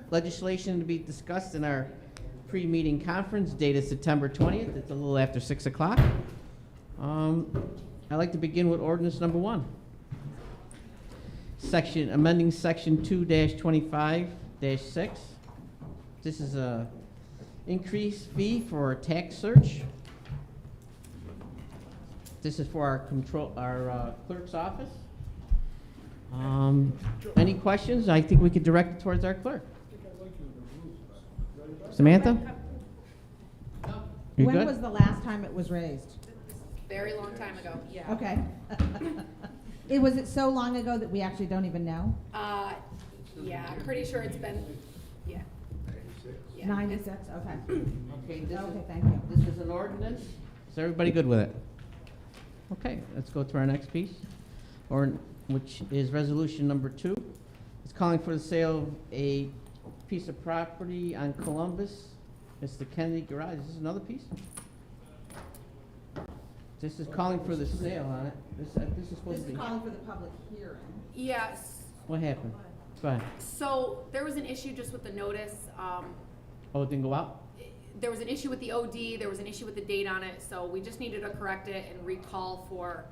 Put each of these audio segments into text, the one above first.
Legislation to be discussed in our pre-meeting conference dated September 20th. It's a little after 6 o'clock. I'd like to begin with ordinance number 1. Amending section 2-25-6. This is a increased fee for tax search. This is for our clerk's office. Any questions? I think we could direct it towards our clerk. Samantha? You When good? was the last time it was raised? Very long time ago, yeah. Okay. Was it so long ago that we actually don't even know? Yeah, I'm pretty sure it's been, yeah. Yeah, 96, it's- okay. Okay, Okay, thank you. This is an ordinance. Is everybody good with it? Okay, let's go to our next piece, which is resolution number 2. It's calling for the sale of a piece of property on Columbus. It's the Kennedy Garage. Is this another piece? This is calling for the sale on it. This is supposed This to be. is calling for the public hearing. Yes, What happened? Go ahead. so there was an issue just with the notice. Oh, it didn't go out? There was an issue with the OD, there was an issue with the date on it, so we just needed to correct it and recall for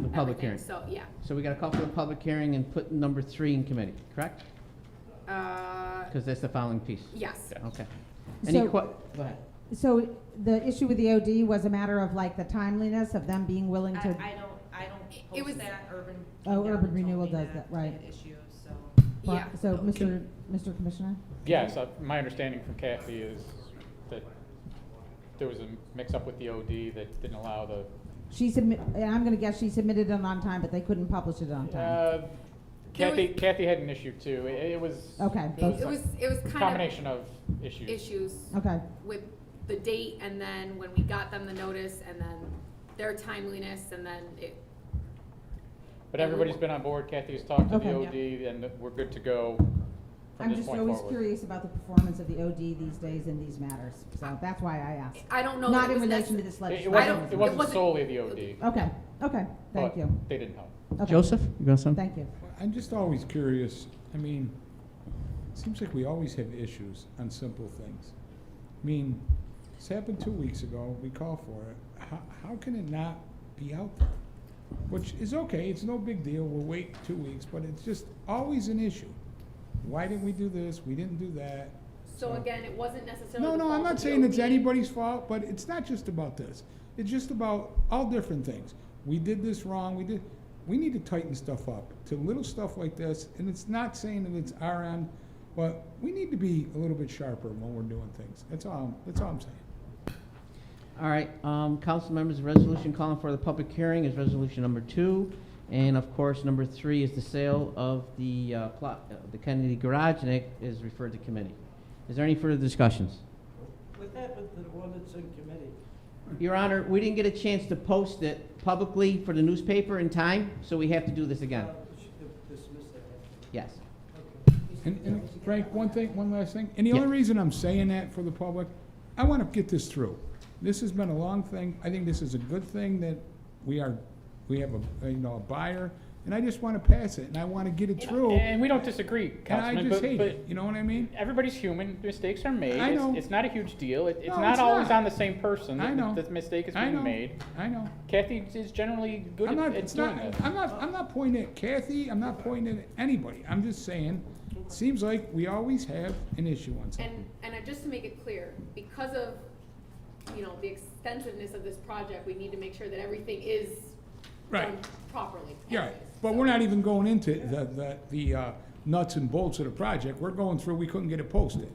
The public everything. hearing. So, yeah. So we got to call for the public hearing and put number 3 in committee, correct? Uh, Because that's the following piece. yes. Okay. So- Go ahead. So the issue with the OD was a matter of like the timeliness of them being willing to, I It don't was- post that, Urban. Oh, yeah, Urban told Renewal me does that, right. Issue, so. Yeah. so Mr. Commissioner? Yes, my understanding from Kathy is that there was a mix-up with the OD that didn't allow the, And I'm gonna guess she submitted it on time, but they couldn't publish it on time. Kathy had an issue too. It was Okay, It was a kind combination of issues. of issues Okay, with the date, and then when we got them the notice, and then their timeliness, and then it, But everybody's been on board. Kathy has talked to the Okay. OD and we're good to go from I'm this just point always forward. curious about the performance of the OD these days in these matters, so that's why I asked. I don't know. Not that it in was relation to necess- this It legislation. wasn't, it wasn't wasn't- solely the OD, Okay, thank but you. they didn't help. Okay, Joseph, you got something? thank you. I'm just always curious, I mean, it seems like we always have issues on simple things. I mean, this happened 2 weeks ago, we call for it, how can it not be out there? Which is okay, it's no big deal, we'll wait 2 weeks, but it's just always an issue. Why didn't we do this, we didn't do that? So again, it wasn't necessarily. No, the no, I'm fault not of the saying it's OD. anybody's fault, but it's not just about this. It's just about all different things. We did this wrong, we need to tighten stuff up to little stuff like this, and it's not saying that it's our end, but we need to be a little bit sharper when we're doing things. That's all I'm saying. All right, council members, the resolution calling for the public hearing is resolution number 2. And of course, number 3 is the sale of the the Kennedy Garage, and it is referred to committee. Is there any further discussions? What happened to the one that's in committee? Your Honor, we didn't get a chance to post it publicly for the newspaper in time, so we have to do this again. Should have dismissed that. Yes. And Frank, one last thing, and the Yeah. only reason I'm saying that for the public, I want to get this through. This has been a long thing, I think this is a good thing that we have a buyer, and I just want to pass it, and I want to get it through, and And we don't disagree, I Councilman, just but, hate but it, you know what I mean? everybody's human, mistakes are made. I know. It's not a huge deal. It's No, not it's always not. on the same person I know. that the mistake is I being know. made. I know. Kathy is generally good I'm not, at it's doing not, this. I'm not pointing at Kathy, I'm not pointing at anybody, I'm just saying, it seems like we always have an issue on something. And just to make it clear, because of, the extensiveness of this project, we need to make sure that everything is Right. done properly. Yeah, anyways. but So- we're not even going into the nuts and bolts of the project, we're going through, we couldn't get it posted.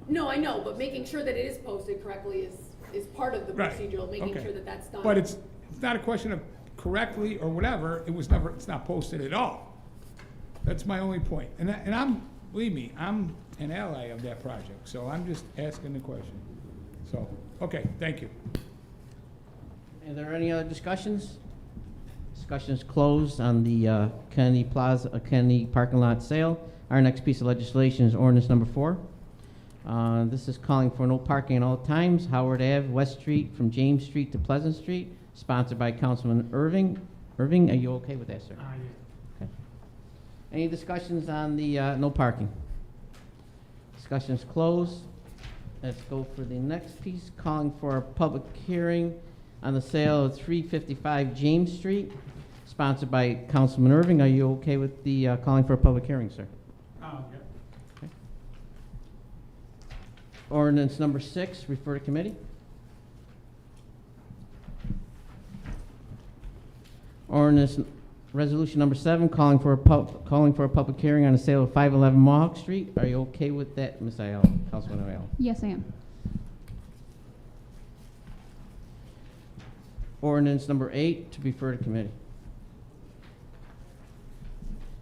No, I know, but making sure that it is posted correctly is part of the Right. procedural, making Okay. sure that that's done. But it's not a question of correctly or whatever, it's not posted at all. That's my only point, and I'm, believe me, I'm an ally of that project, so I'm just asking the question. So, okay, thank you. Are there any other discussions? Discussion is closed on the Kennedy Kennedy parking lot sale. Our next piece of legislation is ordinance number 4. This is calling for no parking at all times, Howard Ave, West Street, from James Street to Pleasant Street, sponsored by Councilman Irving. Irving, are you okay with that, sir? Okay. Any discussions on the no parking? Discussion's closed. Let's go for the next piece, calling for a public hearing on the sale of 355 James Street, sponsored by Councilman Irving. Are you okay with the calling for a public hearing, sir? Okay. Ordinance number 6, refer to committee. Ordinance resolution number 7, calling for a public hearing on the sale of 511 Mohawk Street. Are you okay with that, Ms. Ayala, Councilman Ayala? Yes, I am. Ordinance number 8, to refer to committee.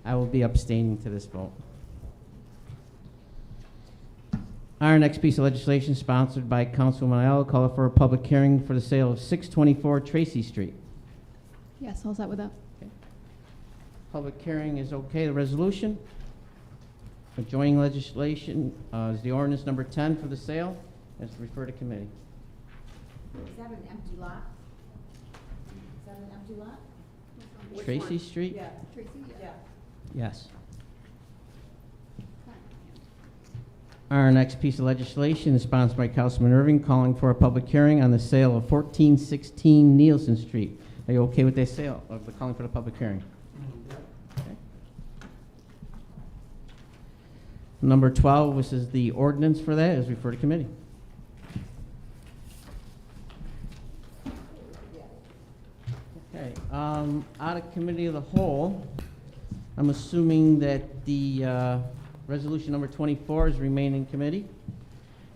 I will be abstaining to this vote. Our next piece of legislation, sponsored by Councilman Ayala, call for a public hearing for the sale of 624 Tracy Street. Yes, all set with that. Public hearing is okay. The resolution. Adjoining legislation is the ordinance number 10 for the sale. Let's refer to committee. Is that an empty lot? Is that an empty lot? Which Tracy one? Street? Yeah, Tracy? yeah. Yes. Our next piece of legislation is sponsored by Councilman Irving, calling for a public hearing on the sale of 1416 Nielsen Street. Are you okay with that sale, of the calling for the public hearing? Okay. Number 12, which is the ordinance for that, is refer to committee. Okay, out of committee of the whole, I'm assuming that the resolution number 24 is remain in committee.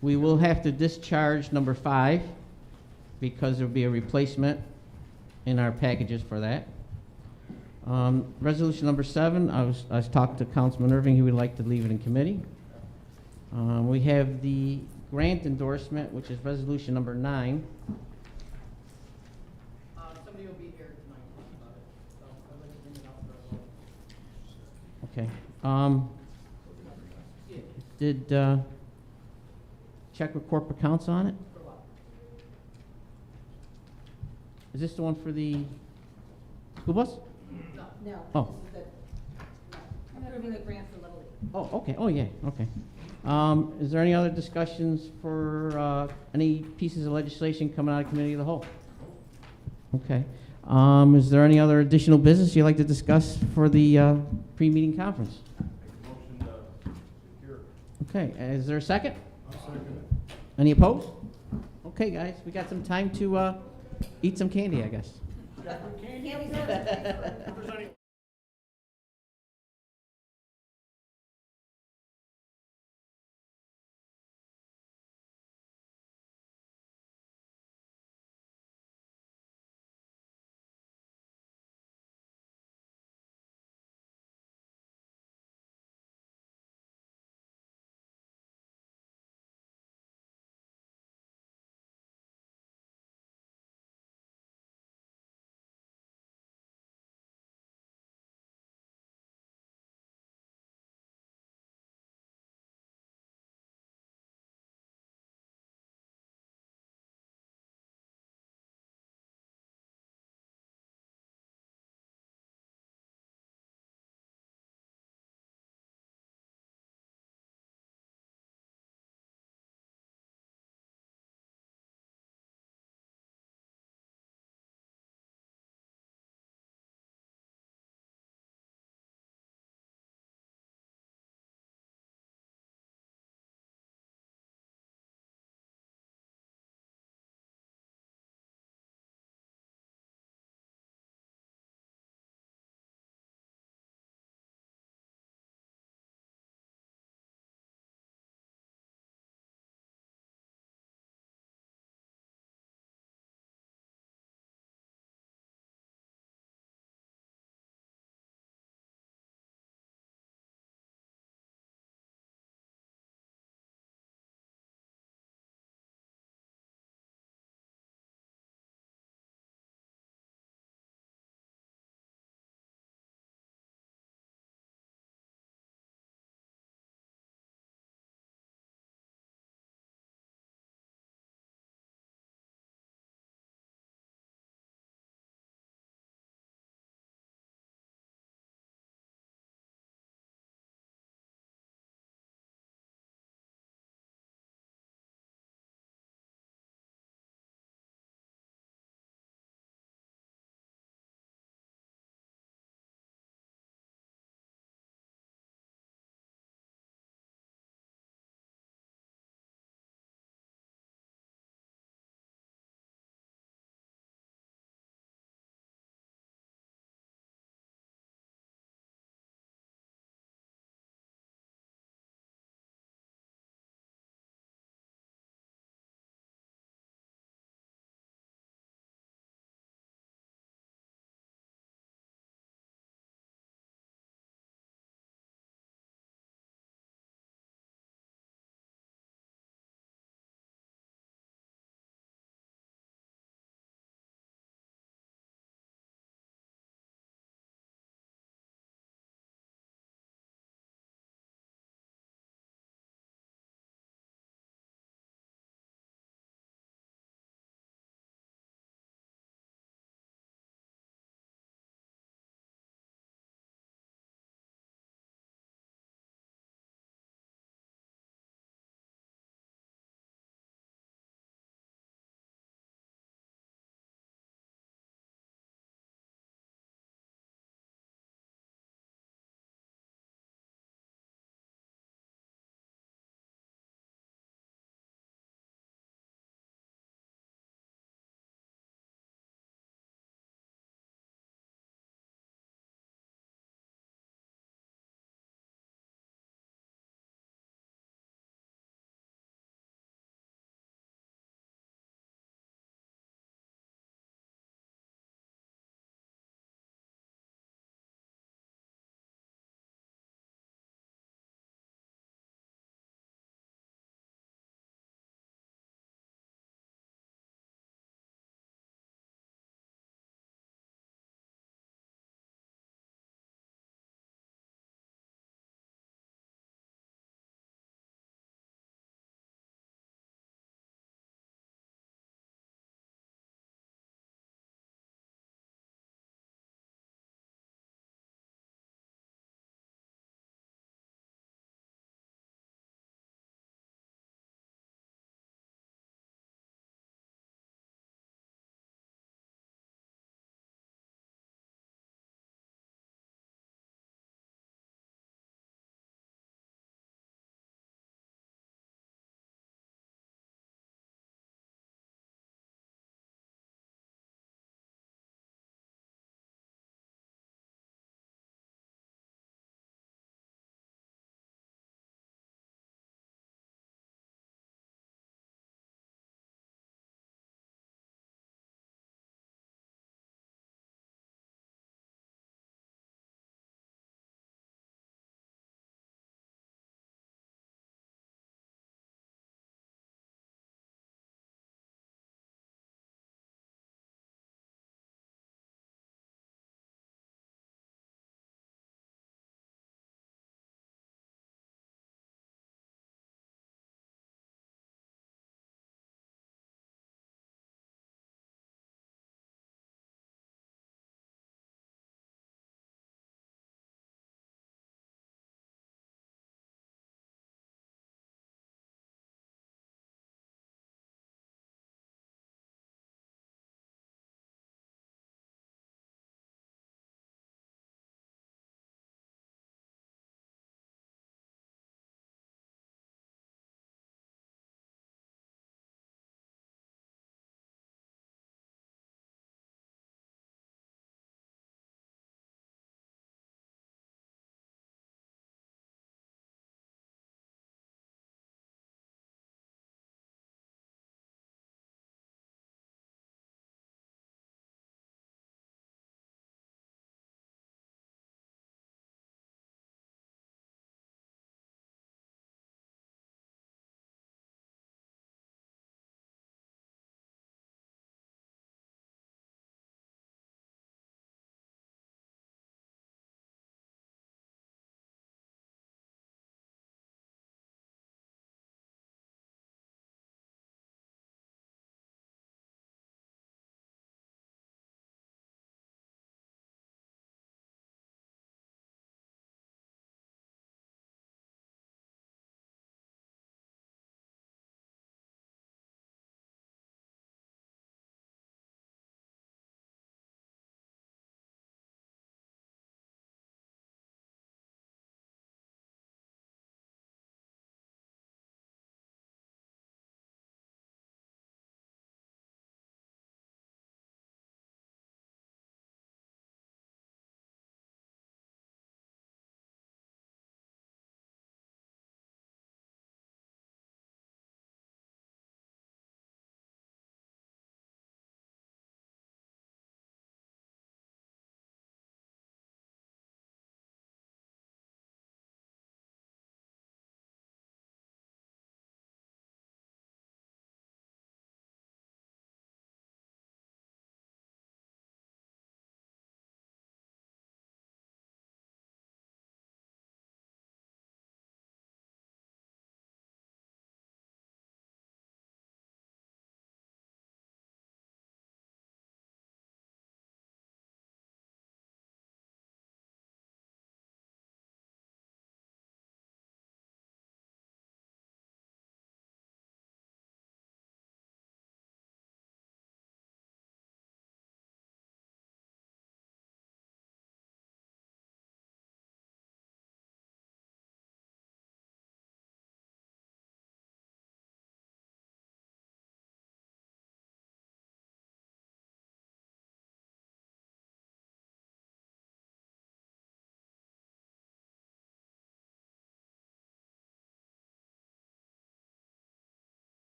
We will have to discharge number 5 because there'll be a replacement in our packages for that. Resolution number 7, I was talking to Councilman Irving, he would like to leave it in committee. We have the grant endorsement, which is resolution number 9. Somebody will be here tonight about it, so I'd like to bring it up for a vote. Okay. Did check with corporate counsel on it? Is this the one for the school bus? No. Oh. This is approving the grant for Little League. Oh, okay, oh, yeah, okay. Is there any other discussions for any pieces of legislation coming out of committee of the whole? Okay. Is there any other additional business you'd like to discuss for the pre-meeting conference? Okay, is there a second? Any opposed? Okay, guys, we got some time to eat some candy, I guess. Candy's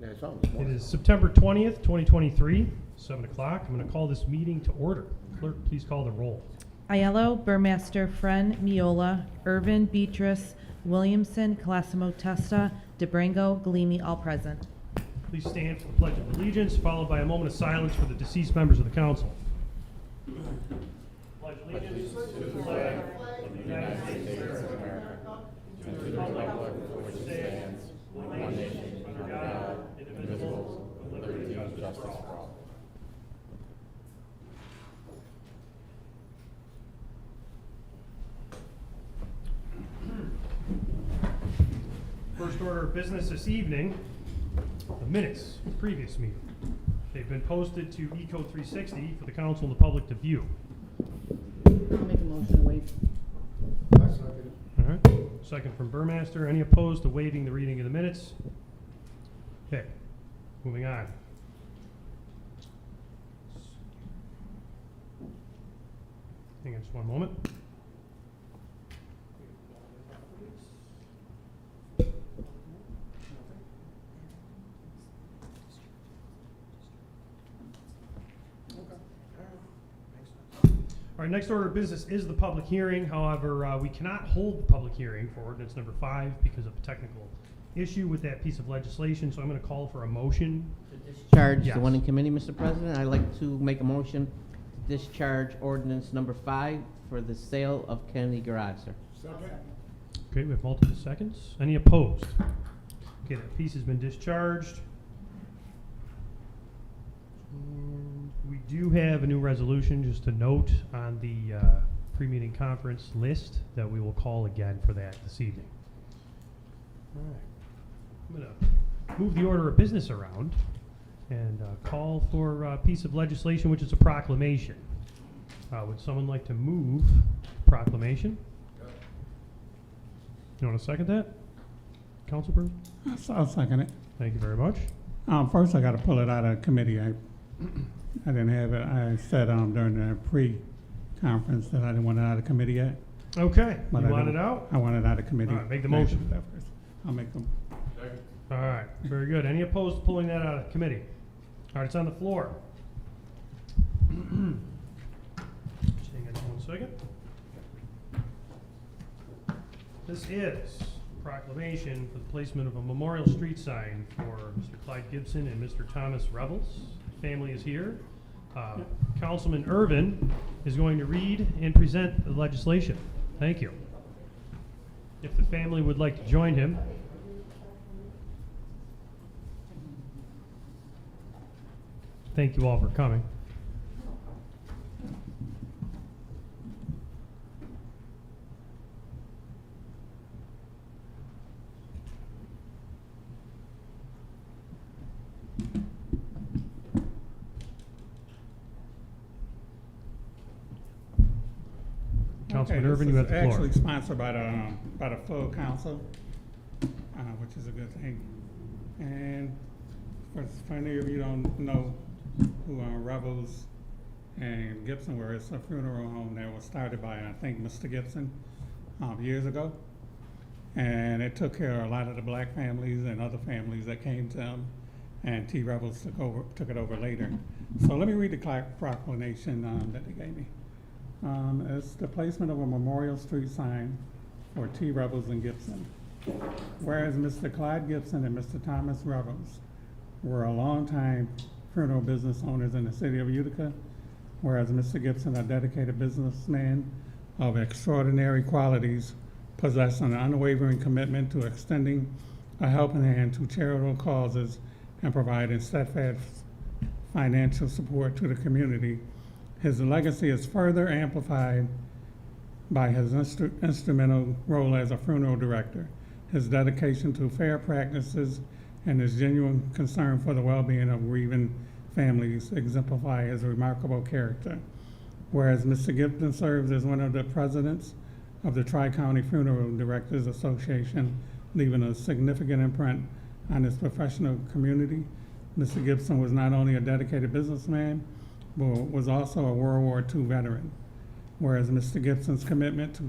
Yeah, it's on this It morning. is September 20th, 2023, 7 o'clock. I'm going to call this meeting to order. Clerk, please call the roll. Aiello, Burmaster, Friend, Miola, Irvin, Beatrice, Williamson, Colosimo Testa, DeBrango, Galimi, all present. Please stand for the Pledge of Allegiance, followed by a moment of silence for the deceased members of the council. Pledge allegiance to the flag of the United States of America and to the republic for which it stands, one nation, under God, indivisible, with liberty and justice for all. First order of business this evening, the minutes of the previous meeting. They've been posted to Eco 360 for the council and the public to view. I'll make a motion to waive. All right. Second from Burmaster. Any opposed to waiving the reading of the minutes? Okay. Moving on. Hang on just one moment. Our next order of business is the public hearing. However, we cannot hold the public hearing for ordinance number 5 because of a technical issue with that piece of legislation. So I'm going to call for a motion. To discharge Yes. the one in committee, Mr. President. I'd like to make a motion to discharge ordinance number 5 for the sale of Kennedy Garage, sir. Second. Okay, we have multiple seconds. Any opposed? Okay, that piece has been discharged. We do have a new resolution, just to note, on the pre-meeting conference list that we will call again for that this evening. All right. I'm going to move the order of business around and call for a piece of legislation, which is a proclamation. Would someone like to move proclamation? You want to second that? Councilperson? I'll second it. Thank you very much. First, I got to pull it out of committee. I didn't have it. I said during the pre-conference that I didn't want it out of committee yet. Okay, But you I want don't- it out? I want it out of committee. All right, make the I have to motion. do that first. I'll make them. All right, very good. Any opposed to pulling that out of committee? All right, it's on the floor. Just hang on 1 second. This is proclamation for the placement of a memorial street sign for Mr. Clyde Gibson and Mr. Thomas Revels. Family is here. Councilman Irvin is going to read and present the legislation. Thank you. If the family would like to join him. Thank you all for coming. Councilman Irvin, you have the floor. Actually sponsored by the full council, which is a good thing. And for any of you don't know who Revels and Gibson were, it's a funeral home that was started by, I think, Mr. Gibson years ago. And it took care of a lot of the black families and other families that came to them, and T. Revels took it over later. So let me read the proclamation that they gave me. It's the placement of a memorial street sign for T. Revels and Gibson. Whereas Mr. Clyde Gibson and Mr. Thomas Revels were a longtime funeral business owners in the city of Utica, whereas Mr. Gibson, a dedicated businessman of extraordinary qualities, possessed an unwavering commitment to extending a helping hand to charitable causes and providing steadfast financial support to the community. His legacy is further amplified by his instrumental role as a funeral director, his dedication to fair practices, and his genuine concern for the well-being of grieving families exemplify his remarkable character. Whereas Mr. Gibson serves as one of the presidents of the Tri-County Funeral Directors Association, leaving a significant imprint on his professional community. Mr. Gibson was not only a dedicated businessman, but was also a World War II veteran. Whereas Mr. Gibson's commitment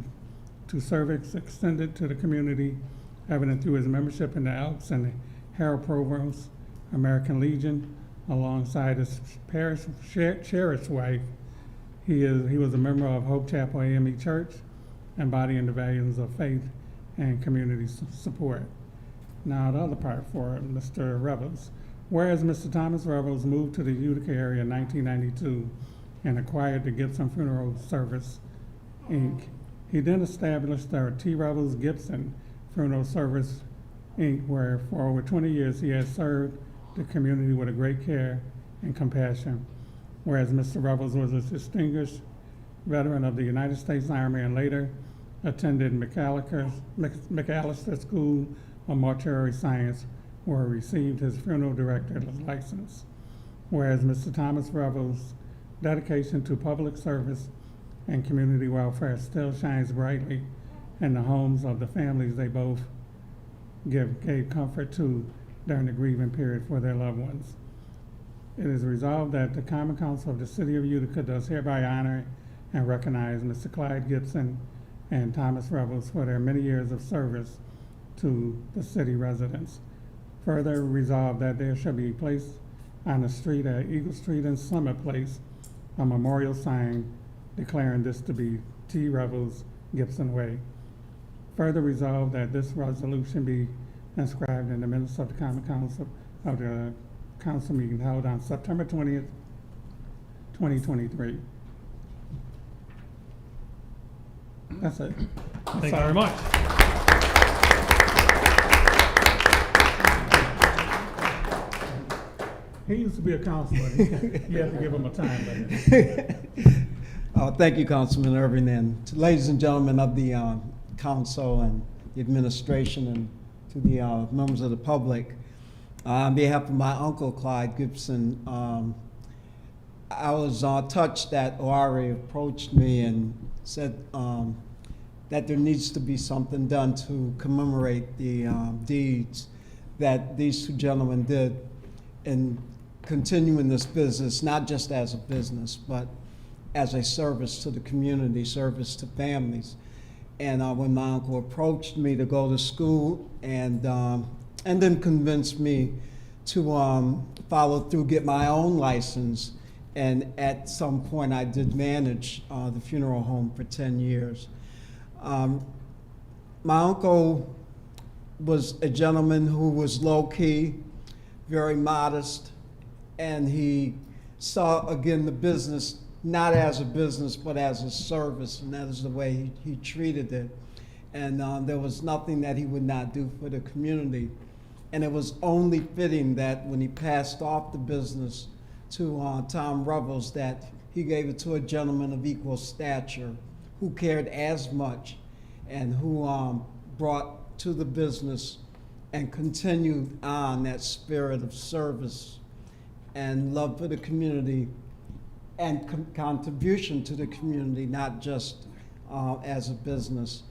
to service extended to the community, evident through his membership in the Elks and Herald programs, American Legion, alongside his parish sheriff's wife. He was a member of Hope Chapel AME Church, embodying the values of faith and community support. Now the other part for Mr. Revels. Whereas Mr. Thomas Revels moved to the Utica area in 1992 and acquired the Gibson Funeral Service, Inc., he then established the T. Revels Gibson Funeral Service, Inc., where for over 20 years he has served the community with a great care and compassion. Whereas Mr. Revels was a distinguished veteran of the United States Army and later attended McAllister School of Mortuary Science, where he received his funeral director's license. Whereas Mr. Thomas Revels' dedication to public service and community welfare still shines brightly in the homes of the families they both gave comfort to during the grieving period for their loved ones. It is resolved that the Common Council of the City of Utica does hereby honor and recognize Mr. Clyde Gibson and Thomas Revels for their many years of service to the city residents. Further resolved that there shall be placed on the street at Eagle Street and Summit Place a memorial sign declaring this to be T. Revels Gibson Way. Further resolved that this resolution be inscribed in the minutes of the Common Council of the council meeting held on September 20th, 2023. That's it. Thank you very much. He used to be a councilman. You have to give him a time limit. Thank you, Councilman Irving, and to ladies and gentlemen of the council and the administration, and to the members of the public. On behalf of my uncle, Clyde Gibson, I was touched that O'Ari approached me and said that there needs to be something done to commemorate the deeds that these two gentlemen did in continuing this business, not just as a business, but as a service to the community, service to families. And when my uncle approached me to go to school and then convinced me to follow through, get my own license, and at some point I did manage the funeral home for 10 years. My uncle was a gentleman who was low-key, very modest, and he saw, again, the business not as a business, but as a service, and that is the way he treated it. And there was nothing that he would not do for the community. And it was only fitting that when he passed off the business to Tom Revels, that he gave it to a gentleman of equal stature who cared as much and who brought to the business and continued on that spirit of service and love for the community and contribution to the community, not just as a business,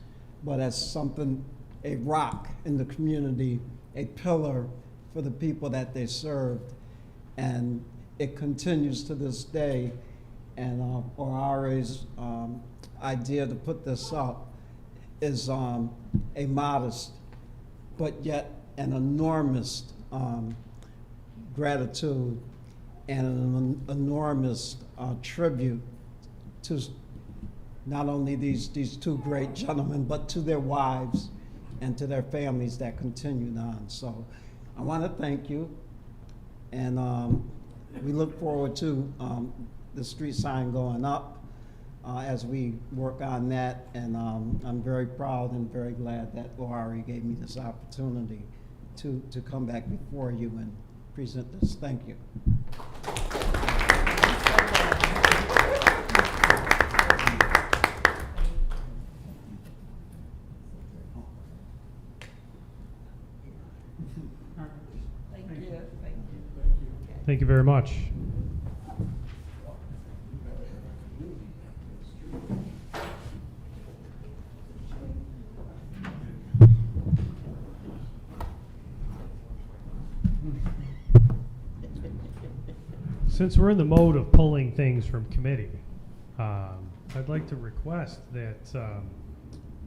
but as something, a rock in the community, a pillar for the people that they served. And it continues to this day. And O'Ari's idea to put this up is a modest, but yet an enormous gratitude and an enormous tribute to not only these two great gentlemen, but to their wives and to their families that continued on. So I want to thank you, and we look forward to the street sign going up as we work on that, and I'm very proud and very glad that O'Ari gave me this opportunity to come back before you and present this. Thank you. Thank you very much. Since we're in the mode of pulling things from committee, I'd like to request that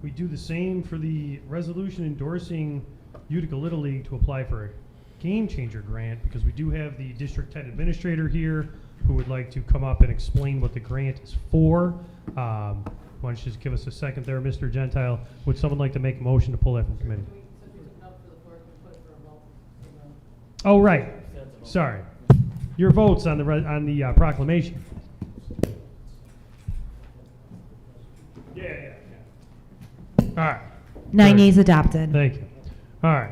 we do the same for the resolution endorsing Utica Little League to apply for Game Changer grant, because we do have the District 10 Administrator here who would like to come up and explain what the grant is for. Why don't you just give us a second there, Mr. Gentile? Would someone like to make a motion to pull that from committee? Oh, right. Sorry. Your votes on the proclamation. Yeah. All right. 9 Very yeas good. adopted. Thank you. All right.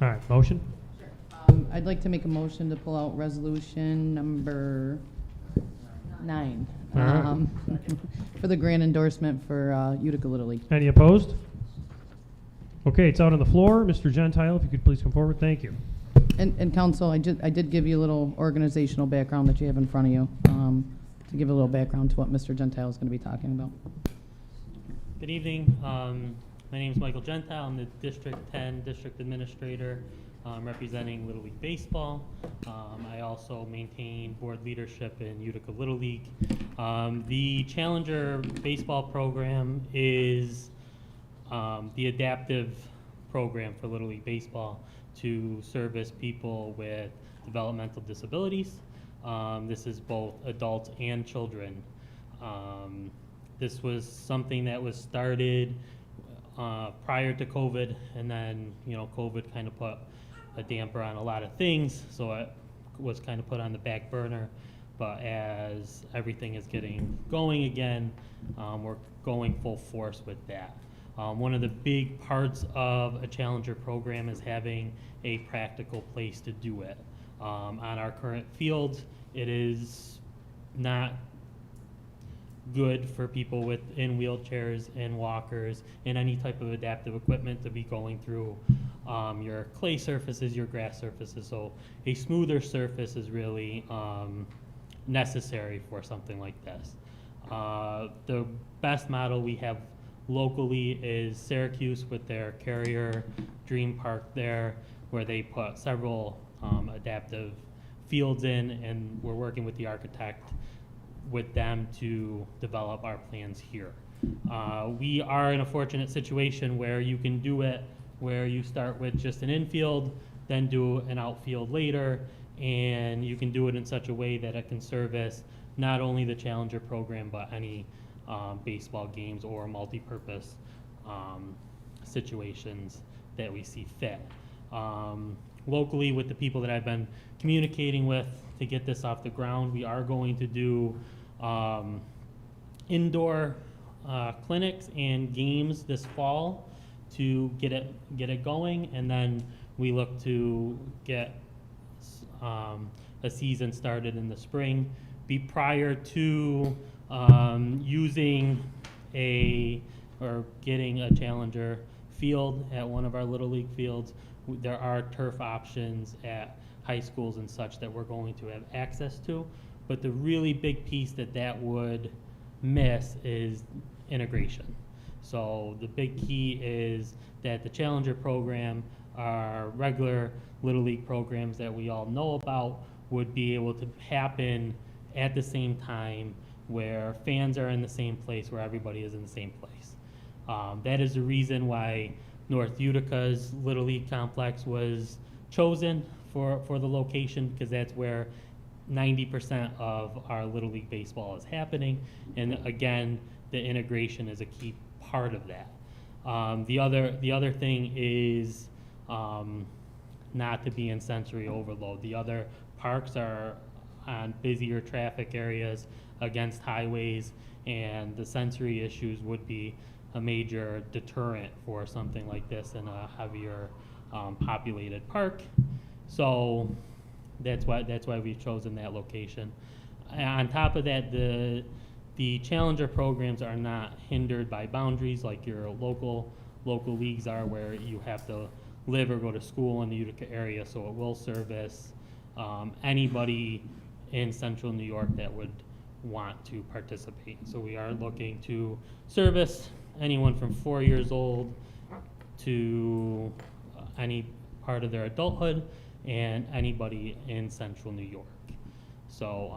All right, motion? I'd like to make a motion to pull out resolution number 9. All right. For the grant endorsement for Utica Little League. Any opposed? Okay, it's out on the floor. Mr. Gentile, if you could please come forward. Thank you. And council, I did give you a little organizational background that you have in front of you, to give a little background to what Mr. Gentile is going to be talking about. Good evening. My name is Michael Gentile. I'm the District 10 District Administrator representing Little League Baseball. I also maintain board leadership in Utica Little League. The Challenger Baseball program is the adaptive program for Little League Baseball to service people with developmental disabilities. This is both adults and children. This was something that was started prior to COVID, and then COVID kind of put a damper on a lot of things, so it was kind of put on the back burner. But as everything is getting going again, we're going full force with that. One of the big parts of a Challenger program is having a practical place to do it. On our current field, it is not good for people in wheelchairs and walkers and any type of adaptive equipment to be going through your clay surfaces, your grass surfaces. So a smoother surface is really necessary for something like this. The best model we have locally is Syracuse with their Carrier Dream Park there, where they put several adaptive fields in, and we're working with the architect with them to develop our plans here. We are in a fortunate situation where you can do it where you start with just an infield, then do an outfield later, and you can do it in such a way that it can service not only the Challenger program, but any baseball games or multi-purpose situations that we see fit. Locally, with the people that I've been communicating with to get this off the ground, we are going to do indoor clinics and games this fall to get it going, and then we look to get a season started in the spring. Be prior to using or getting a Challenger field at one of our Little League fields. There are turf options at high schools and such that we're going to have access to, but the really big piece that would miss is integration. So the big key is that the Challenger program, our regular Little League programs that we all know about, would be able to happen at the same time, where fans are in the same place, where everybody is in the same place. That is the reason why North Utica's Little League complex was chosen for the location, because that's where 90% of our Little League baseball is happening. And again, the integration is a key part of that. The other thing is not to be in sensory overload. The other parks are on busier traffic areas against highways, and the sensory issues would be a major deterrent for something like this in a heavier populated park. So that's why we've chosen that location. On top of that, the Challenger programs are not hindered by boundaries like your local leagues are, where you have to live or go to school in the Utica area. So it will service anybody in central New York that would want to participate. So we are looking to service anyone from 4 years old to any part of their adulthood, and anybody in central New York. So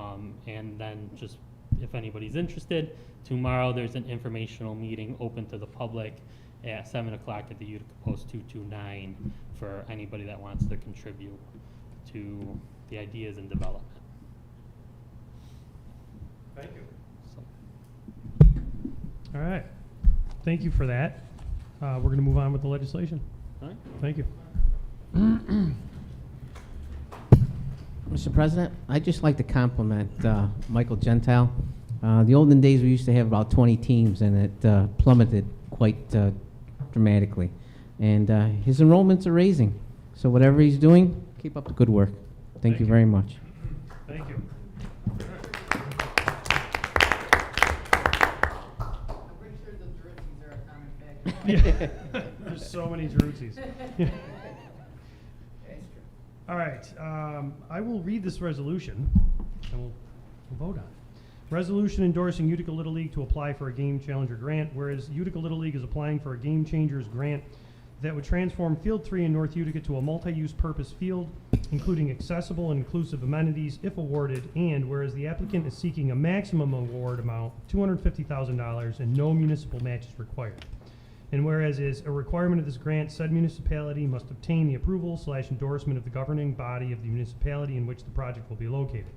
and then just if anybody's interested. Tomorrow, there's an informational meeting open to the public at 7 o'clock at the Utica Post 229 for anybody that wants to contribute to the ideas and development. Thank you. So, All right. Thank you for that. We're going to move on with the legislation. all right. Thank you. Mr. President, I'd just like to compliment Michael Gentile. The olden days, we used to have about 20 teams, and it plummeted quite dramatically. And his enrollments are raising. So whatever he's doing, keep up the good work. Thank you very much. Thank you. I'm pretty sure the Jerusalem are a common factor. Yeah. There's so many Jeruzis. All right, I will read this resolution, and we'll vote on it. Resolution endorsing Utica Little League to apply for a Game Challenger grant, whereas Utica Little League is applying for a Game Changers grant that would transform Field 3 in North Utica to a multi-use purpose field, including accessible and inclusive amenities if awarded, and whereas the applicant is seeking a maximum award amount, $250,000, and no municipal match is required. And whereas is a requirement of this grant, said municipality must obtain the approval/endorsement of the governing body of the municipality in which the project will be located.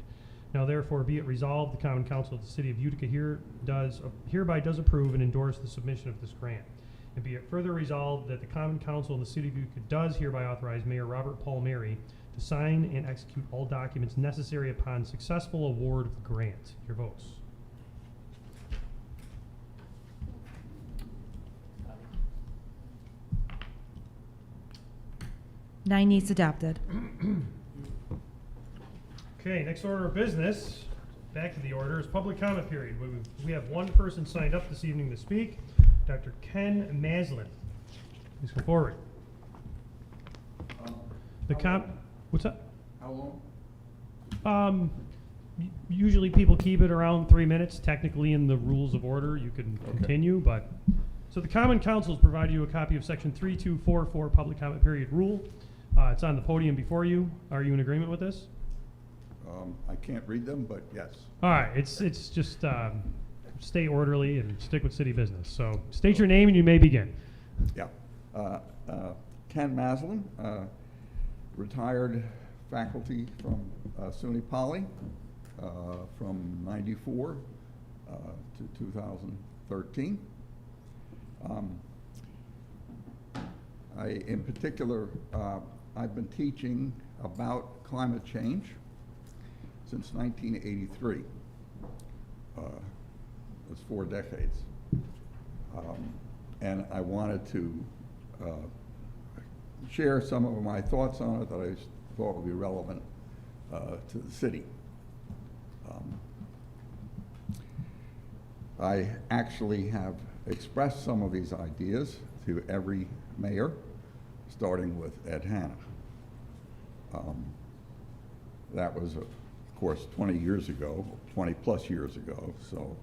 Now therefore be it resolved, the Common Council of the City of Utica hereby does approve and endorse the submission of this grant. And be it further resolved that the Common Council of the City of Utica does hereby authorize Mayor Robert Paul Mary to sign and execute all documents necessary upon successful award of the grant. Your votes. Nine yeas adopted. Okay, next order of business, back to the order, is public comment period. We have one person signed up this evening to speak, Dr. Ken Maslin. Please come forward. What's that? How long? Usually people keep it around 3 minutes. Technically, in the rules of order, you can continue, but. So the Common Council has provided you a copy of Section 3244 Public Comment Period Rule. It's on the podium before you. Are you in agreement with this? I can't read them, but yes. All right, it's just stay orderly and stick with city business. So state your name and you may begin. Yeah. Ken Maslin, retired faculty from SUNY Poly from 94 to 2013. In particular, I've been teaching about climate change since 1983. It's 4 decades. And I wanted to share some of my thoughts on it that I thought would be relevant to the city. I actually have expressed some of these ideas to every mayor, starting with Ed Hanna. That was, of course, 20 years ago, 20 plus years ago, so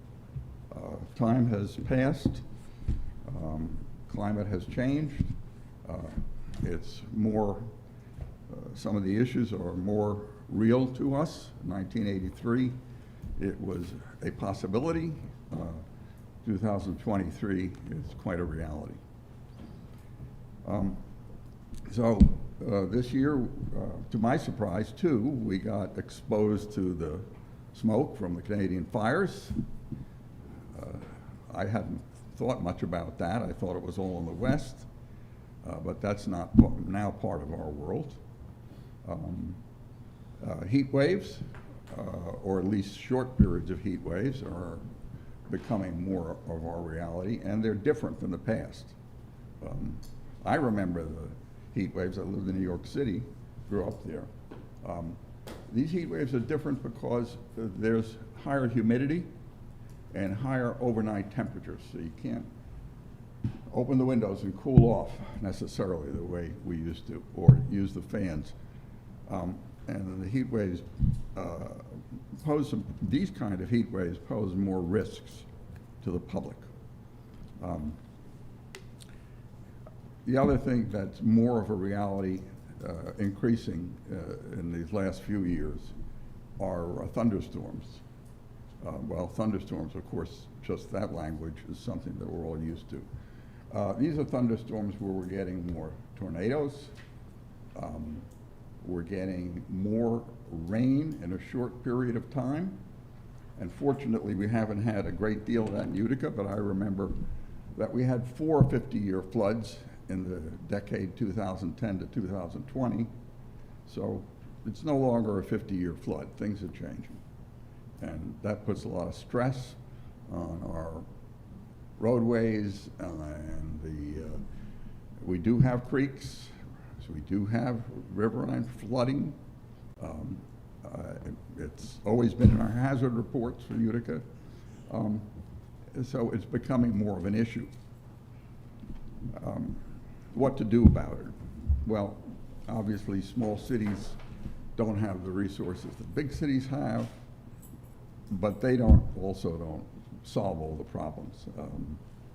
time has passed, climate has changed, it's more, some of the issues are more real to us. In 1983, it was a possibility. 2023 is quite a reality. This year, to my surprise too, we got exposed to the smoke from the Canadian fires. I hadn't thought much about that. I thought it was all in the West, but that's not now part of our world. Heat waves, or at least short periods of heat waves, are becoming more of our reality, and they're different than the past. I remember the heat waves. I lived in New York City, grew up there. These heat waves are different because there's higher humidity and higher overnight temperatures, so you can't open the windows and cool off necessarily the way we used to, or use the fans. And the heat waves these kind of heat waves pose more risks to the public. The other thing that's more of a reality, increasing in these last few years, are thunderstorms. Well, thunderstorms, of course, just that language is something that we're all used to. These are thunderstorms where we're getting more tornadoes. We're getting more rain in a short period of time. And fortunately, we haven't had a great deal of that in Utica, but I remember that we had 4 50-year floods in the decade 2010 to 2020. So it's no longer a 50-year flood. Things are changing. And that puts a lot of stress on our roadways, and we do have creeks, so we do have riverine flooding. It's always been in our hazard reports for Utica, so it's becoming more of an issue. What to do about it? Well, obviously small cities don't have the resources that big cities have, but they also don't solve all the problems.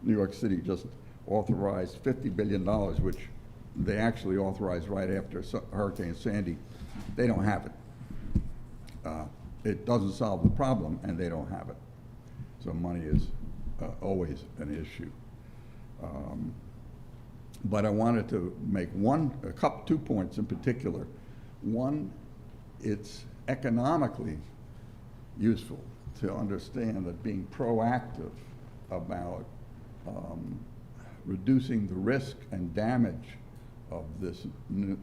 New York City just authorized $50 billion, which they actually authorized right after Hurricane Sandy. They don't have it. It doesn't solve the problem, and they don't have it. So money is always an issue. But I wanted to make 2 points in particular. One, it's economically useful to understand that being proactive about reducing the risk and damage of the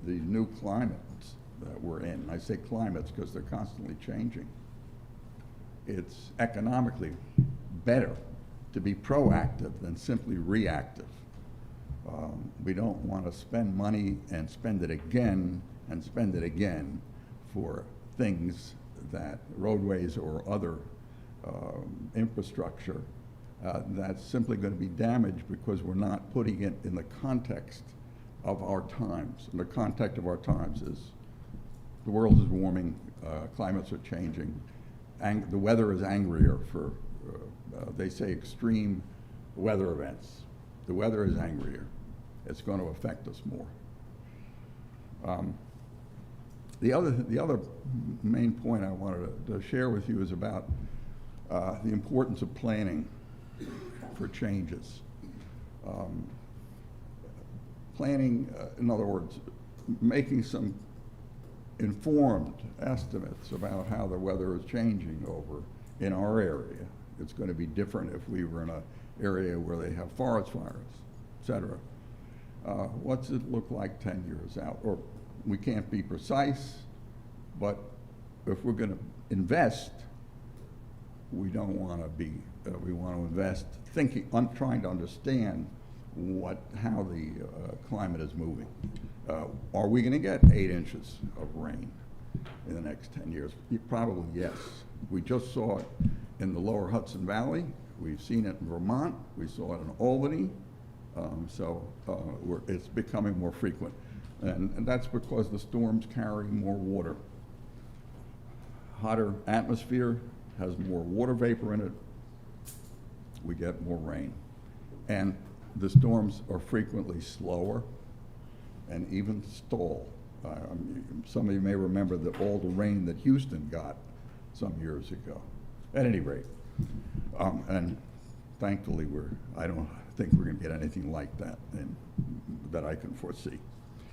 new climates that we're in. I say climates because they're constantly changing. It's economically better to be proactive than simply reactive. We don't want to spend money and spend it again and spend it again for things that roadways or other infrastructure that's simply going to be damaged because we're not putting it in the context of our times. And the context of our times is the world is warming, climates are changing, the weather is angrier for, they say, extreme weather events. The weather is angrier. It's going to affect us more. The other main point I wanted to share with you is about the importance of planning for changes. Planning, in other words, making some informed estimates about how the weather is changing over in our area. It's going to be different if we were in an area where they have forest fires, et cetera. What's it look like 10 years out? Or we can't be precise, but if we're going to invest, we don't want to be, we want to invest thinking, trying to understand how the climate is moving. Are we going to get 8 inches of rain in the next 10 years? Probably yes. We just saw it in the lower Hudson Valley. We've seen it in Vermont. We saw it in Albany. It's becoming more frequent. And that's because the storms carry more water. Hotter atmosphere has more water vapor in it. We get more rain. And the storms are frequently slower and even stall. Some of you may remember all the rain that Houston got some years ago. At any rate, and thankfully I don't think we're going to get anything like that that I can foresee.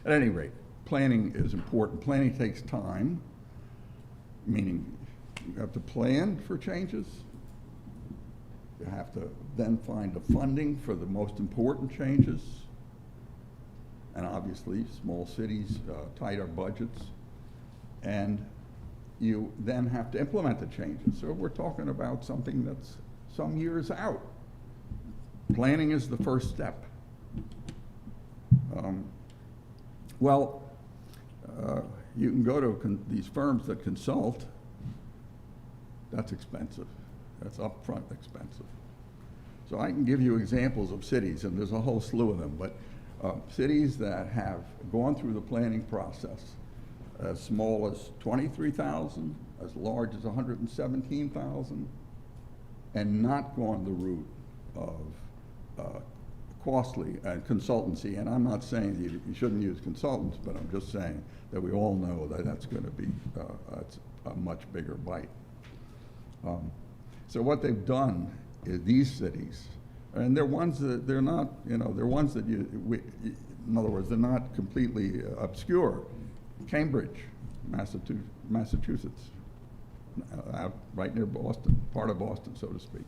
At any rate, planning is important. Planning takes time, meaning you have to plan for changes. You have to then find the funding for the most important changes. And obviously, small cities, tighter budgets. And you then have to implement the changes. So we're talking about something that's some years out. Planning is the first step. You can go to these firms that consult. That's expensive. That's upfront expensive. So I can give you examples of cities, and there's a whole slew of them, but cities that have gone through the planning process, as small as 23,000, as large as 117,000, and not gone the route of costly consultancy. And I'm not saying you shouldn't use consultants, but I'm just saying that we all know that that's going to be that's a much bigger bite. So what they've done is these cities, and they're ones that they're not, they're ones that in other words, they're not completely obscure. Cambridge, Massachusetts, out right near Boston, part of Boston, so to speak.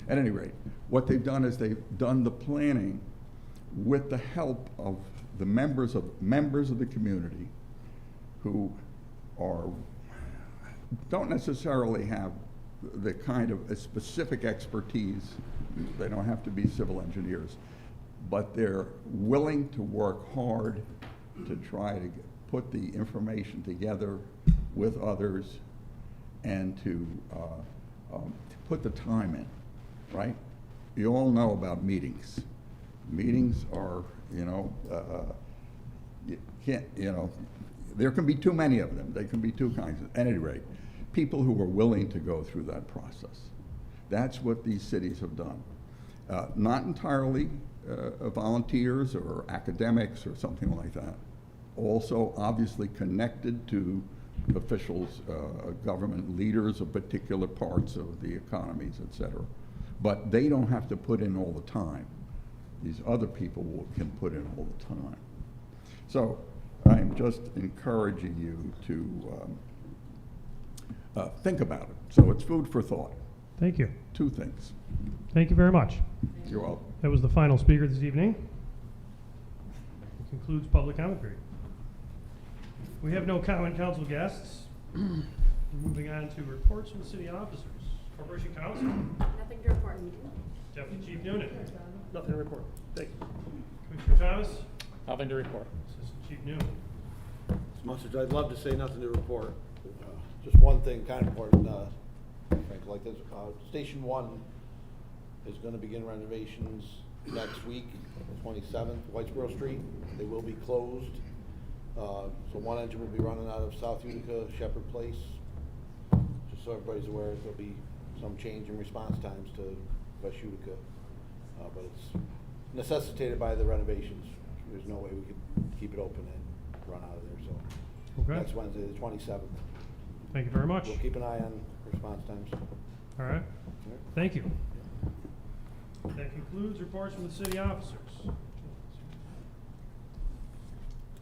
At any rate, what they've done is they've done the planning with the help of the members of the community who don't necessarily have the kind of a specific expertise. They don't have to be civil engineers, but they're willing to work hard to try to put the information together with others and to put the time in, right? You all know about meetings. Meetings are, you can't, there can be too many of them. They can be two kinds. At any rate, people who are willing to go through that process. That's what these cities have done. Not entirely volunteers or academics or something like that. Also, obviously connected to officials, government leaders of particular parts of the economies, et cetera. But they don't have to put in all the time. These other people can put in all the time. So I'm just encouraging you to think about it. So it's food for thought. Thank you. Two things. Thank you very much. You're welcome. That was the final speaker this evening. It concludes public comment period. We have no common council guests. Moving on to reports from the city officers. Corporation Council. Nothing to report. Deputy Chief Noonan. Nothing to report. Thank you. Commissioner Thomas. Nothing to report. Assistant Chief Noonan. As much as I'd love to say nothing to report, just one thing kind of important, frankly, like this, Station 1 is gonna begin renovations next week, the 27th, Whitesboro Street. They will be closed. So one engine will be running out of South Utica, Shepherd Place. Just so everybody's aware, there'll be some change in response times to West Utica. But it's necessitated by the renovations. There's no way we could keep it open and run out of there, so. Okay. Next Wednesday, the 27th. Thank you very much. We'll keep an eye on response times. All right. Thank you. That concludes reports from the city officers.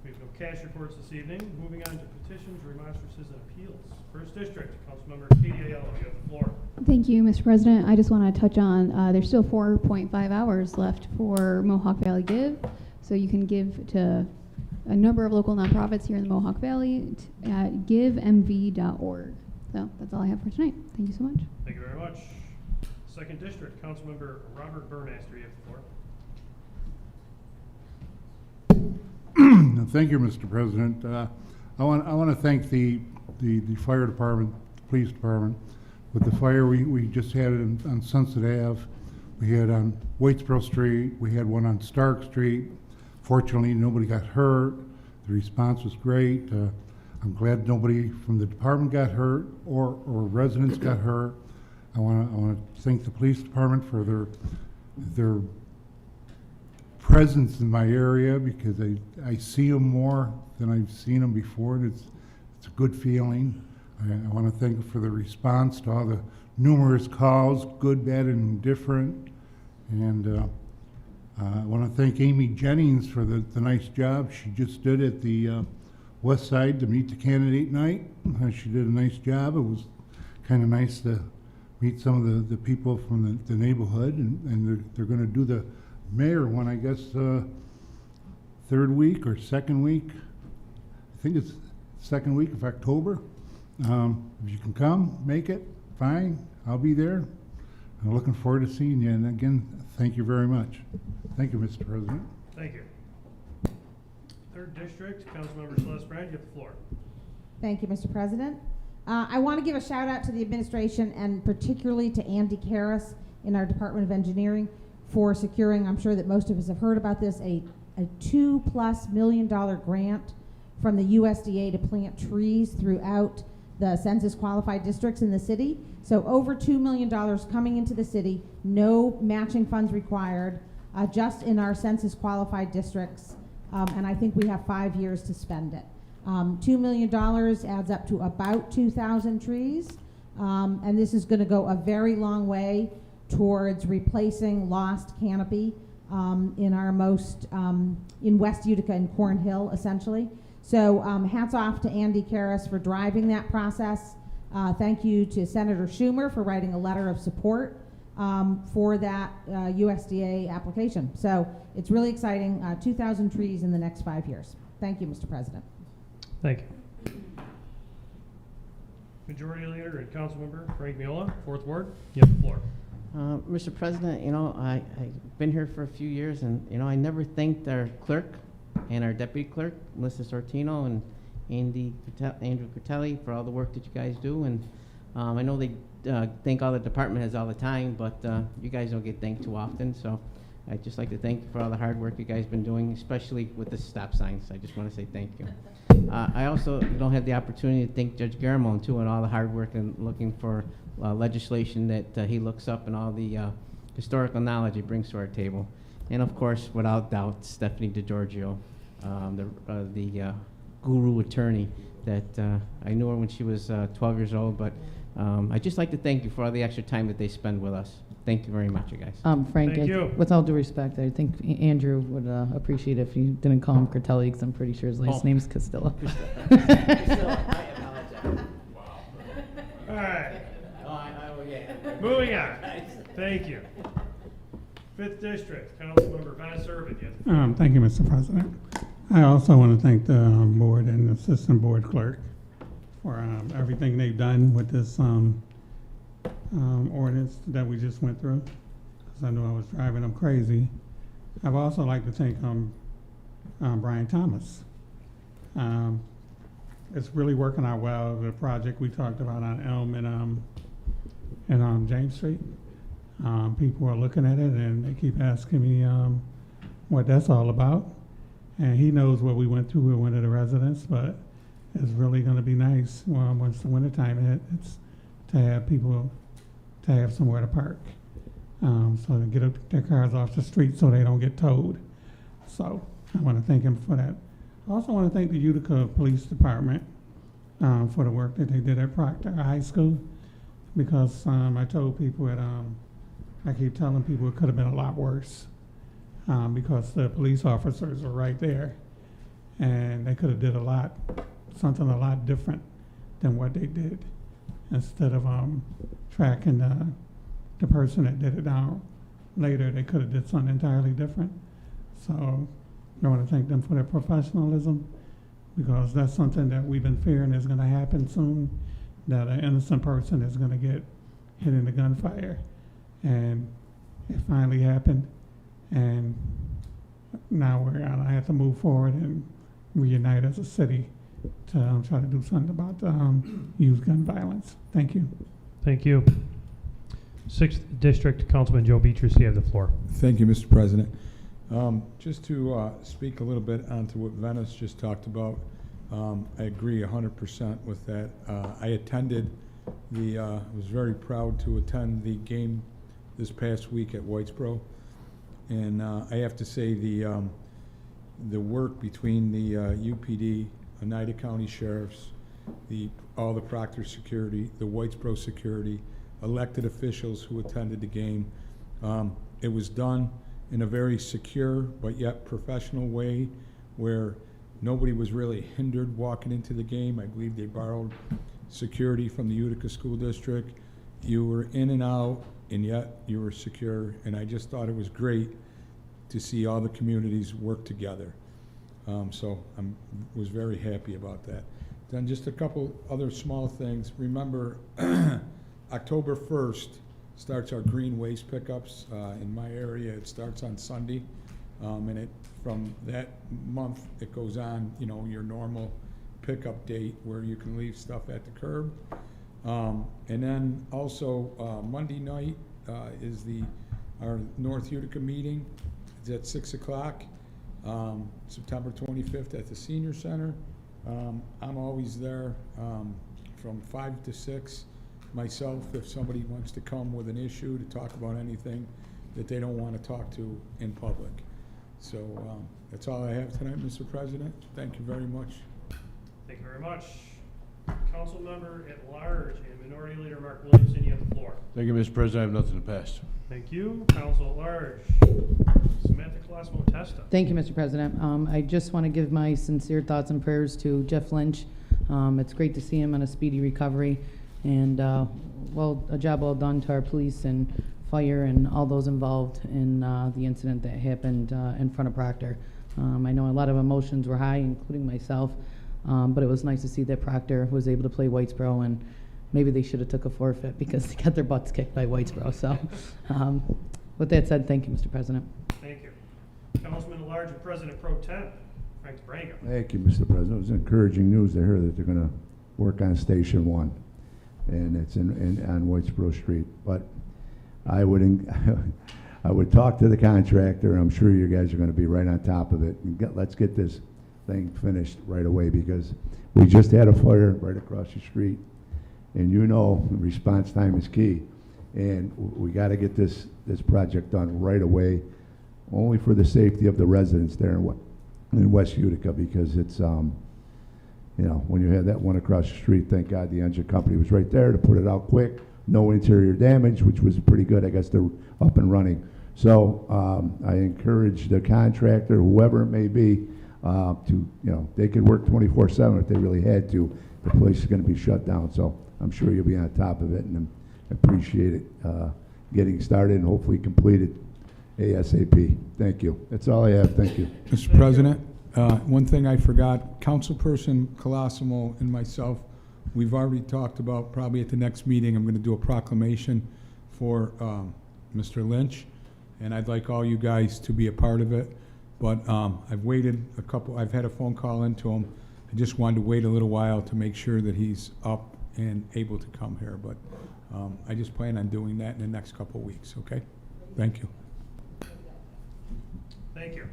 We have no cash reports this evening. Moving on to petitions, remonstrances, and appeals. First District, Councilmember Katie Aiello, you have the floor. Thank you, Mr. President. I just want to touch on, there's still 4.5 hours left for Mohawk Valley Give. So you can give to a number of local nonprofits here in the Mohawk Valley at givemv.org. So that's all I have for tonight. Thank you so much. Thank you very much. Second District, Councilmember Robert Burmaster, you have the floor. Thank you, Mr. President. I want to thank the fire department, the police department. With the fire we just had it on Sunset Ave, we had on Waitsboro Street, we had one on Stark Street. Fortunately, nobody got hurt. The response was great. I'm glad nobody from the department got hurt or residents got hurt. I want to thank the police department for their presence in my area, because I see them more than I've seen them before, and it's a good feeling. I want to thank them for the response to all the numerous calls, good, bad, and indifferent. And I want to thank Amy Jennings for the nice job she just did at the West Side to meet the candidate night. She did a nice job. It was kind of nice to meet some of the people from the neighborhood, and they're going to do the mayor one, I guess, third week or second week. I think it's second week of October. If you can come, make it, fine. I'll be there. I'm looking forward to seeing you. And again, thank you very much. Thank you, Mr. President. Thank you. Third District, Councilmember Celeste Brand, you have the floor. Thank you, Mr. President. I want to give a shout out to the administration and particularly to Andy Karras in our Department of Engineering for securing, I'm sure that most of us have heard about this, a $2+ million grant from the USDA to plant trees throughout the census qualified districts in the city. So over $2 million coming into the city, no matching funds required, just in our census qualified districts. And I think we have 5 years to spend it. $2 million adds up to about 2,000 trees. And this is going to go a very long way towards replacing lost canopy in our most, in West Utica and Cornhill, essentially. So hats off to Andy Karras for driving that process. Thank you to Senator Schumer for writing a letter of support for that USDA application. So it's really exciting, 2,000 trees in the next 5 years. Thank you, Mr. President. Thank you. Majority Leader and Councilmember Frank Miola, 4th Ward, you have the floor. Mr. President, you know, I've been here for a few years, and, you know, I never thanked our clerk and our deputy clerk, Melissa Sortino and Andrew Cortelli, for all the work that you guys do. And I know they thank all the department heads all the time, but you guys don't get thanked too often. So I'd just like to thank you for all the hard work you guys been doing, especially with the stop signs. I just want to say thank you. I also don't have the opportunity to thank Judge Garamone, too, and all the hard work and looking for legislation that he looks up and all the historical knowledge he brings to our table. And, of course, without doubt, Stephanie DiGiorgio, the guru attorney that I knew her when she was 12 years old. But I'd just like to thank you for all the extra time that they spend with us. Thank you very much, you guys. Frank, Thank you. with all due respect, I think Andrew would appreciate if you didn't call him Cortelli, because I'm pretty sure his last name's Castillo. I apologize. All right. Moving on. Thank you. 5th District, Councilmember Vanessa Irvin, you have the floor. Thank you, Mr. President. I also want to thank the board and assistant board clerk for everything they've done with this ordinance that we just went through, because I knew I was driving them crazy. I'd also like to thank Brian Thomas. It's really working out well, the project we talked about on Elm and James Street. People are looking at it and they keep asking me what that's all about. And he knows what we went through with one of the residents, but it's really going to be nice once the wintertime hits to have people to have somewhere to park, so they get their cars off the street so they don't get towed. So I want to thank him for that. I also want to thank the Utica Police Department for the work that they did at Proctor High School, because I told people that I keep telling people it could have been a lot worse, because the police officers were right there, and they could have did something a lot different than what they did. Instead of tracking the person that did it down later, they could have did something entirely different. So I want to thank them for their professionalism, because that's something that we've been fearing is going to happen soon, that an innocent person is going to get hit in the gunfire. And it finally happened, and now we're going to have to move forward and reunite as a city to try to do something about youth gun violence. Thank you. Thank you. 6th District, Councilman Joe Beatrice, you have the floor. Thank you, Mr. President. Just to speak a little bit onto what Venice just talked about, I agree 100% with that. I attended was very proud to attend the game this past week at Whitesboro, and I have to say the work between the UPD, Oneida County Sheriffs, all the Proctor Security, the Whitesboro Security, elected officials who attended the game. It was done in a very secure but yet professional way, where nobody was really hindered walking into the game. I believe they borrowed security from the Utica School District. You were in and out, and yet you were secure, and I just thought it was great to see all the communities work together. So I was very happy about that. Then just a couple other small things. Remember, October 1st starts our green waste pickups. In my area, it starts on Sunday. And from that month, it goes on, your normal pickup date where you can leave stuff at the curb. And then also Monday night is our North Utica meeting. It's at 6 o'clock. September 25th at the Senior Center. I'm always there from 5 to 6 myself, if somebody wants to come with an issue to talk about anything that they don't want to talk to in public. So that's all I have tonight, Mr. President. Thank you very much. Thank you very much. Council Member at Large and Minority Leader Mark Williamson, you have the floor. Thank you, Mr. President. I have nothing to pass. Thank you. Council at Large. Samantha Colosimo Testa. Thank you, Mr. President. I just want to give my sincere thoughts and prayers to Jeff Lynch. It's great to see him on a speedy recovery, and a job well done to our police and fire and all those involved in the incident that happened in front of Proctor. I know a lot of emotions were high, including myself, but it was nice to see that Proctor was able to play Whitesboro, and maybe they should have took a forfeit because they got their butts kicked by Whitesboro. So, with that said, thank you, Mr. President. Thank you. Councilman at Large and President Pro Tem, Frank DeBrango. Thank you, Mr. President. It was encouraging news to hear that they're going to work on Station 1, and it's on Whitesboro Street. But I would talk to the contractor. I'm sure you guys are going to be right on top of it. And let's get this thing finished right away, because we just had a fire right across the street, and response time is key, and we got to get this project done right away, only for the safety of the residents there in West Utica, because it's when you had that one across the street, thank God the engine company was right there to put it out quick. No interior damage, which was pretty good. I guess they're up and running. So I encourage the contractor, whoever it may be, they could work 24/7 if they really had to. The place is going to be shut down, so I'm sure you'll be on top of it, and I appreciate it getting started and hopefully completed ASAP. Thank you. That's all I have. Thank you. Mr. President, one thing I forgot, Councilperson Colosimo and myself, we've already talked about, probably at the next meeting, I'm going to do a proclamation for Mr. Lynch, and I'd like all you guys to be a part of it. But I've had a phone call into him. I just wanted to wait a little while to make sure that he's up and able to come here. But I just plan on doing that in the next couple of weeks, okay? Thank you. Thank you.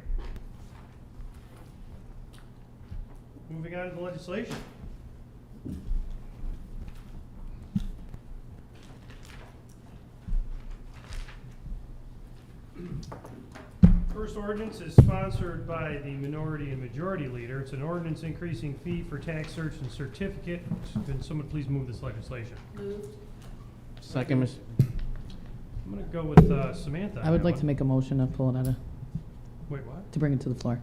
Moving on to the legislation. First ordinance is sponsored by the minority and majority leader. It's an ordinance increasing fee for tax search and certificate. Can someone please move this legislation? Moved. Second, Ms. I'm going to go with Samantha. I would like to make a motion to pull it out of, Wait, what? to bring it to the floor.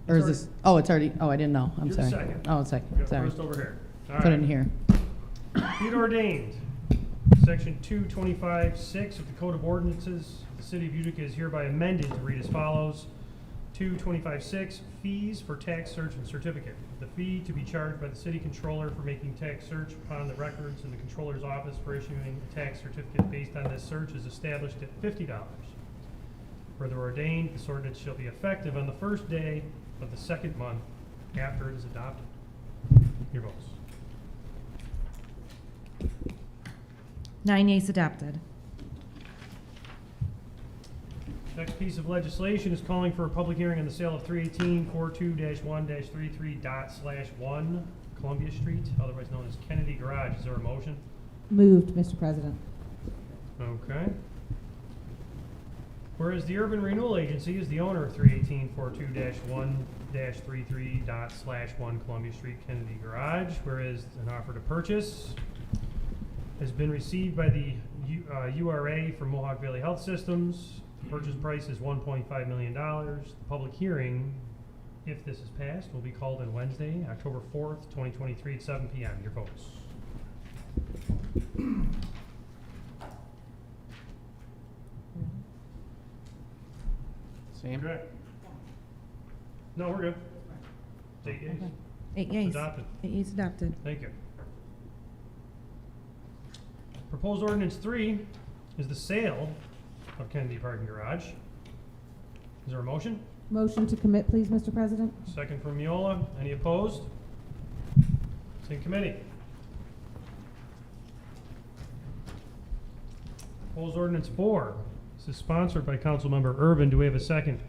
It's Or is already- this, oh, it's already, I didn't know. I'm You're the sorry. second. Oh, it's We second, got sorry. first over here. All Put it right. in here. Be it ordained, Section 225-6 of the Code of Ordinances, the City of Utica is hereby amended to read as follows. 225-6, fees for tax search and certificate. The fee to be charged by the city controller for making tax search upon the records in the controller's office for issuing a tax certificate based on this search is established at $50. Further ordained, this ordinance shall be effective on the first day of the second month after it is adopted. Your votes. 9 yeas adopted. Next piece of legislation is calling for a public hearing on the sale of 318-42-1-33./1 Columbia Street, otherwise known as Kennedy Garage. Is there a motion? Moved, Mr. President. Okay. Whereas the Urban Renewal Agency is the owner of 318-42-1-33./1 Columbia Street, Kennedy Garage, whereas an offer to purchase has been received by the URA from Mohawk Valley Health Systems. The purchase price is $1.5 million. The public hearing, if this is passed, will be called on Wednesday, October 4th, 2023 at 7 p.m. Your votes. Sam? Okay. No, we're good. 8 yeas. 8 yeas. Adopted. 8 yeas adopted. Thank you. Proposed ordinance 3 is the sale of Kennedy Parking Garage. Is there a motion? Motion to commit, please, Mr. President. Second from Miola. Any opposed? It's in committee. Proposed ordinance 4. This is sponsored by Councilmember Urban. Do we have a second?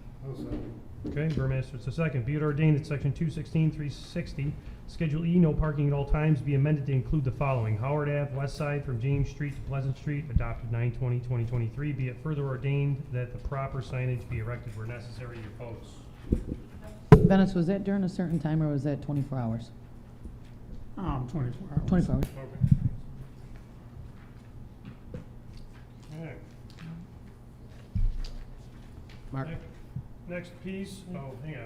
Okay, Burmaster, it's a second. Be it ordained that section 216-360, Schedule E, no parking at all times, be amended to include the following. Howard Ave, west side from James Street to Pleasant Street, adopted 9/20/2023. Be it further ordained that the proper signage be erected where necessary. Your votes. Venice, was that during a certain time or was that 24 hours? 24 hours. 24 hours. Okay. Alright. Mark? Next piece, oh, hang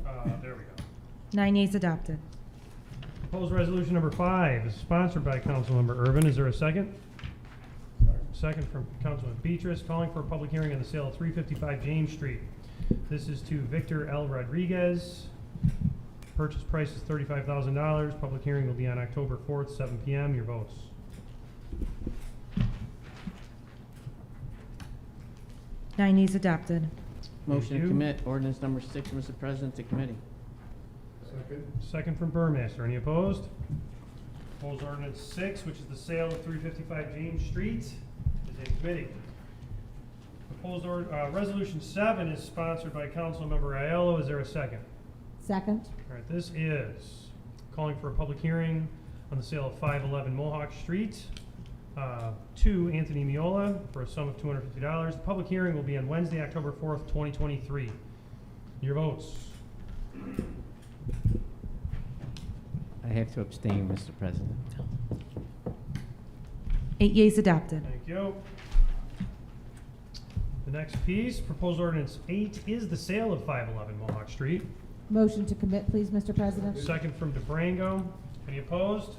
on, there we go. 9 yeas adopted. Proposed resolution number 5 is sponsored by Councilmember Irvin. Is there a second? Second from Councilman Beatrice, calling for a public hearing on the sale of 355 James Street. This is to Victor L. Rodriguez. Purchase price is $35,000. Public hearing will be on October 4th, 7 p.m. Your votes. Nine yeas adopted. Motion to you. commit ordinance number 6, Mr. President, to committee. Second from Burmaster. Any opposed? Proposed ordinance 6, which is the sale of 355 James Street, is in committee. Proposed resolution 7 is sponsored by Councilmember Aiello. Is there a second? Second. All right, this is calling for a public hearing on the sale of 511 Mohawk Street to Anthony Miola for a sum of $250. The public hearing will be on Wednesday, October 4th, 2023. Your votes. I have to abstain, Mr. President. 8 yeas adopted. Thank you. The next piece, proposed ordinance 8, is the sale of 511 Mohawk Street. Motion to commit, please, Mr. President. Second from DeBrango. Any opposed?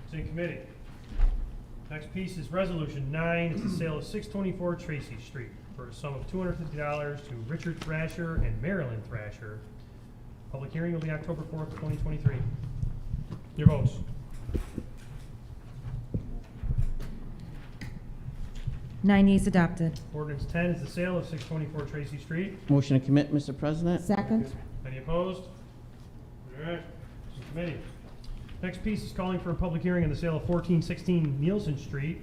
It's in committee. Next piece is resolution 9. It's the sale of 624 Tracy Street for a sum of $250 to Richard Thrasher and Marilyn Thrasher. Public hearing will be October 4th, 2023. Your votes. Nine yeas adopted. Ordinance 10 is the sale of 624 Tracy Street. Motion to commit, Mr. President. Second. Any opposed? All right, it's in committee. Next piece is calling for a public hearing on the sale of 1416 Nielsen Street.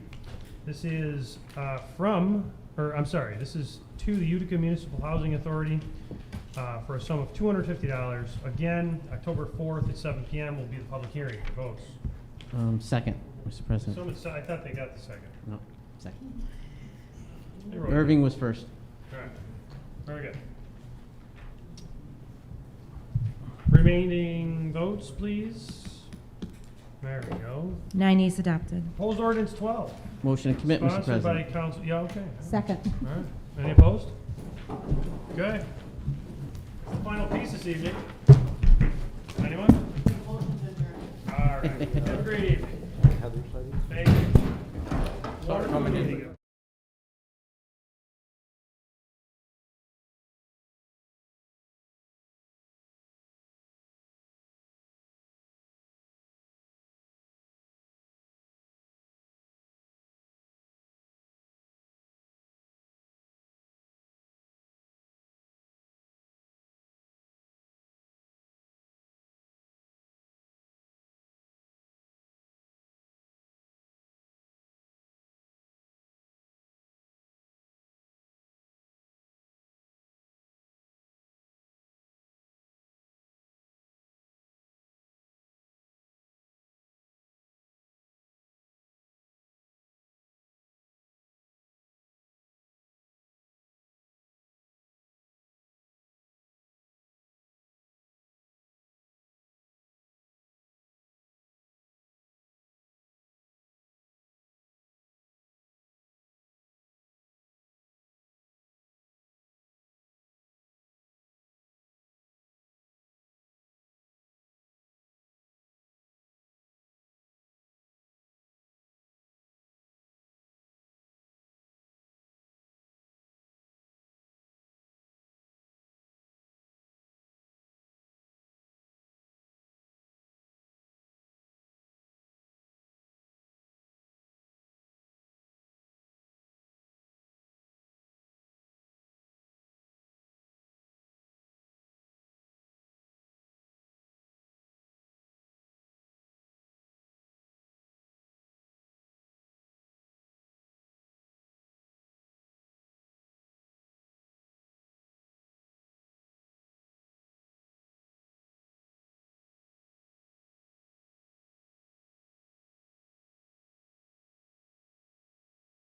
This is this is to the Utica Municipal Housing Authority for a sum of $250. Again, October 4th at 7 p.m. will be the public hearing. Votes. Second, Mr. President. I thought they got the second. No, second. They wrote it. Irving was first. All right, very good. Remaining votes, please. There we go. 9 yeas adopted. Proposed ordinance 12. Motion to commit, Mr. Sponsored by President. Council, yeah, okay. Second. All right. Any opposed? Okay. The final piece this evening. Anyone? All right. Have a great evening. Thank you. Sorry, coming in.